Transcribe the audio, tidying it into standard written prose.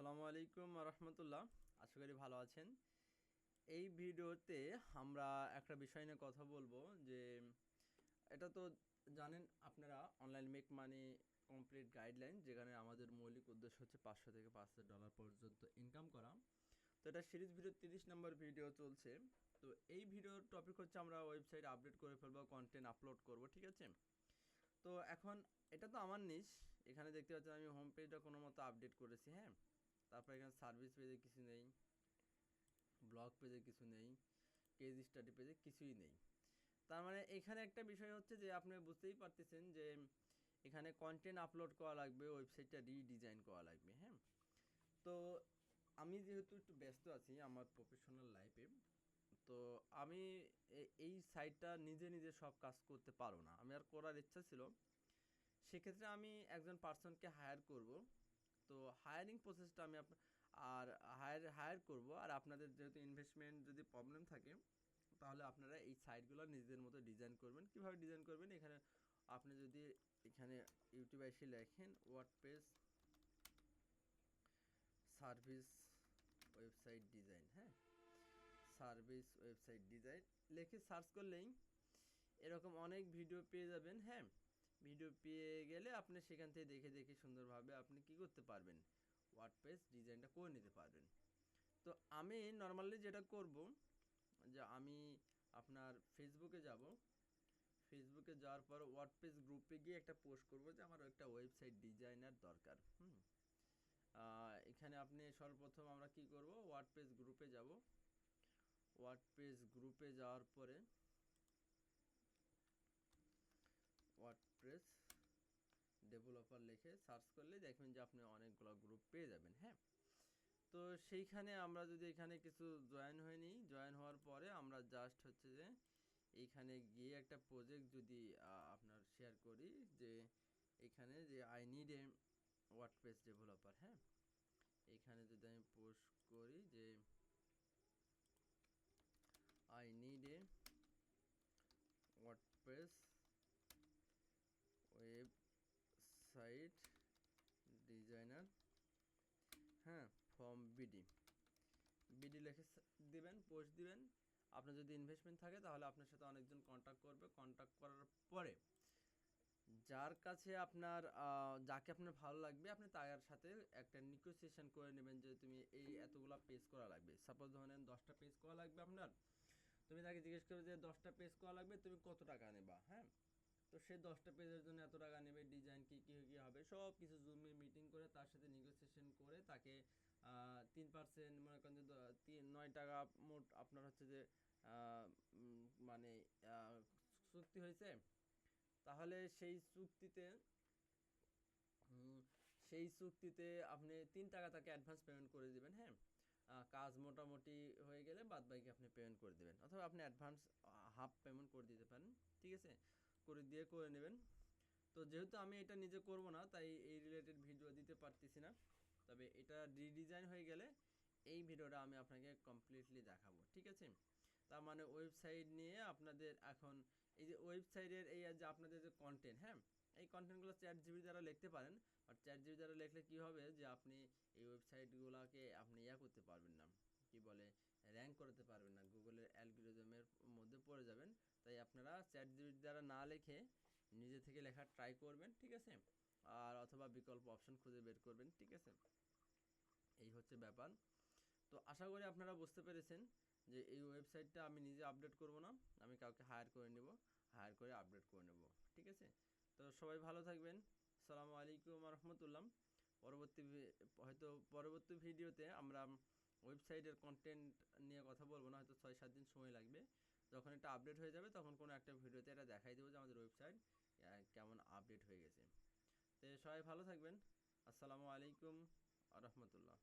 আসসালামু আলাইকুম রহমতুল্লাহ। আশা করি ভালো আছেন। এই ভিডিওতে আমরা একটা বিষয় নিয়ে কথা বলবো যে এটা তো জানেন আপনারা, online make money complete guideline, যেখানে আমাদের মৌলিক উদ্দেশ্য হচ্ছে $500 থেকে $5,000 পর্যন্ত ইনকাম করা। তো এটা সিরিজ ভিডিও 30 নম্বর ভিডিও চলছে। তো এই ভিডিওর টপিক হচ্ছে আমরা ওয়েবসাইট আপডেট করে ফেলবো, কন্টেন্ট আপলোড করব, ঠিক আছে। তো এখন এটা তো আমার নিশ। এখানে দেখতে পাচ্ছেন আমি হোম পেজটা কোনো মতো আপডেট করেছি, হ্যাঁ। তারপর এখানে সার্ভিস পেজে কিছু নেই, ব্লগ পেজে কিছু নেই, কেস স্টাডি পেজে কিছুই নেই। তার মানে এখানে একটা বিষয় হচ্ছে যে আপনি বুঝতেই পারতেছেন যে এখানে কন্টেন্ট আপলোড করা লাগবে, ওয়েবসাইটটা রিডিজাইন করা লাগবে, হ্যাঁ। তো আমি যেহেতু একটু ব্যস্ত আছি আমার প্রফেশনাল লাইফে, তো আমি এই সাইটটা নিজে নিজে সব কাজ করতে পারবো না। আমি আর করার ইচ্ছা ছিল, সেক্ষেত্রে আমি একজন পার্সনকে হায়ার করব। তো হায়ারিং প্রসেসটা আমি আর হায়ার করব। আর আপনাদের যেহেতু ইনভেস্টমেন্ট যদি প্রবলেম থাকে, তাহলে আপনারা এই সাইটগুলো নিজেদের মতো ডিজাইন করবেন। কিভাবে ডিজাইন করবেন, এখানে আপনি যদি এখানে ইউটিউবে এসে লেখেন ওয়ার্ডপ্রেস সার্ভিস ওয়েবসাইট ডিজাইন, হ্যাঁ, সার্ভিস ওয়েবসাইট ডিজাইন লিখে সার্চ করলেই এরকম অনেক ভিডিও পেয়ে যাবেন, হ্যাঁ। ভিডিও পেয়ে গেলে আপনি সেখান থেকে দেখে দেখে সুন্দরভাবে আপনি কি করতে পারবেন, ওয়ার্ডপ্রেস ডিজাইনটা করে নিতে পারবেন। তো আমি নর্মালি যেটা করব, যে আমি আপনার ফেসবুকে যাব, ফেসবুকে যাওয়ার পর ওয়ার্ডপ্রেস গ্রুপে গিয়ে একটা পোস্ট করব যে আমার একটা ওয়েবসাইট ডিজাইনার দরকার। এখানে আপনি সর্বপ্রথম আমরা কি করব, ওয়ার্ডপ্রেস গ্রুপে যাব। ওয়ার্ডপ্রেস গ্রুপে যাওয়ার পরে ওয়ার্ডপ্রেস ডেভেলপার লিখে সার্চ করলে দেখবেন যে আপনি অনেকগুলো গ্রুপ পেয়ে যাবেন, হ্যাঁ। তো সেইখানে আমরা যদি এখানে কিছু জয়েন হয়ে নিই, জয়েন হওয়ার পরে আমরা জাস্ট হচ্ছে যে এইখানে গিয়ে একটা প্রজেক্ট যদি আপনার শেয়ার করি, যে এখানে যে I need a WordPress developer, হ্যাঁ। এখানে যদি আমি পোস্ট করি যে I need a WordPress website designer, হ্যাঁ, ফ্রম বিডি লিখে দিবেন, পোস্ট দিবেন। আপনার যদি ইনভেস্টমেন্ট থাকে তাহলে আপনার সাথে অনেকজন কন্ট্যাক্ট করবে। কন্ট্যাক্ট করার পরে যার কাছে আপনার যাকে আপনার ভালো লাগবে আপনি তার সাথে একটা নেগোসিয়েশন করে নেবেন যে তুমি এই এতগুলো পেজ করা লাগবে। সাপোজ ধরেন 10টা পেজ করা লাগবে আপনার, তুমি তাকে জিজ্ঞেস করবে যে 10টা পেজ করা লাগবে, তুমি কত টাকা নেবা, হ্যাঁ। তো সে 10টা পেজের জন্য এত টাকা নেবে, ডিজাইন কী কী কী হবে সব কিছু জুমে মিটিং করে তার সাথে নেগোসিয়েশন করে তাকে 3% মনে করেন যে 9 টাকা মোট আপনার হচ্ছে যে মানে চুক্তি হয়েছে। তাহলে সেই চুক্তিতে আপনি 3 টাকা তাকে অ্যাডভান্স পেমেন্ট করে দেবেন, হ্যাঁ। কাজ মোটামুটি হয়ে গেলে বাদবাকি আপনি পেমেন্ট করে দেবেন, অথবা আপনি অ্যাডভান্স হাফ পেমেন্ট করে দিতে পারেন, ঠিক আছে, করে নেবেন। তো যেহেতু আমি এটা নিজে করব না, তাই এই রিলেটেড ভিডিও দিতে পারতেছি না। তবে এটা রিডিজাইন হয়ে গেলে এই ভিডিওটা আমি আপনাকে কমপ্লিটলি দেখাবো, ঠিক আছে। তার মানে ওয়েবসাইট নিয়ে আপনাদের এখন এই যে ওয়েবসাইটের এই যে আপনাদের যে কন্টেন্ট, হ্যাঁ, এই কন্টেন্টগুলো চ্যাট জিপি দ্বারা লিখতে পারেন। বাট চ্যাট জিপি দ্বারা লিখলে কী হবে, যে আপনি এই ওয়েবসাইটগুলোকে আপনি করতে পারবেন না, কি বলে, র্যাঙ্ক করতে পারবেন না, গুগলের অ্যালগরিদমের মধ্যে পড়ে যাবেন। তাই আপনারা চ্যাট জিপি দ্বারা না লিখে নিজে থেকে লেখা ট্রাই করবেন, ঠিক আছে। আর অথবা বিকল্প অপশন খুঁজে বের করবেন, ঠিক আছে। এই হচ্ছে ব্যাপার। তো আশা করি আপনারা বুঝতে পেরেছেন যে এই ওয়েবসাইটটা আমি নিজে আপডেট করব না, আমি কাউকে হায়ার করে নেব, হায়ার করে আপডেট করে নেব, ঠিক আছে। তো সবাই ভালো থাকবেন। আসসালামু আলাইকুম রহমতুল্লাহ। হয়তো পরবর্তী ভিডিওতে আমরা ওয়েবসাইটের কন্টেন্ট নিয়ে কথা বলবো না, হয়তো 6-7 দিন সময় লাগবে। যখন এটা আপডেট হয়ে যাবে তখন কোনো একটা ভিডিওতে এটা দেখাই দেবো যে আমাদের ওয়েবসাইট কেমন আপডেট হয়ে গেছে। তো সবাই ভালো থাকবেন। আসসালামু আলাইকুম রহমতুল্লাহ।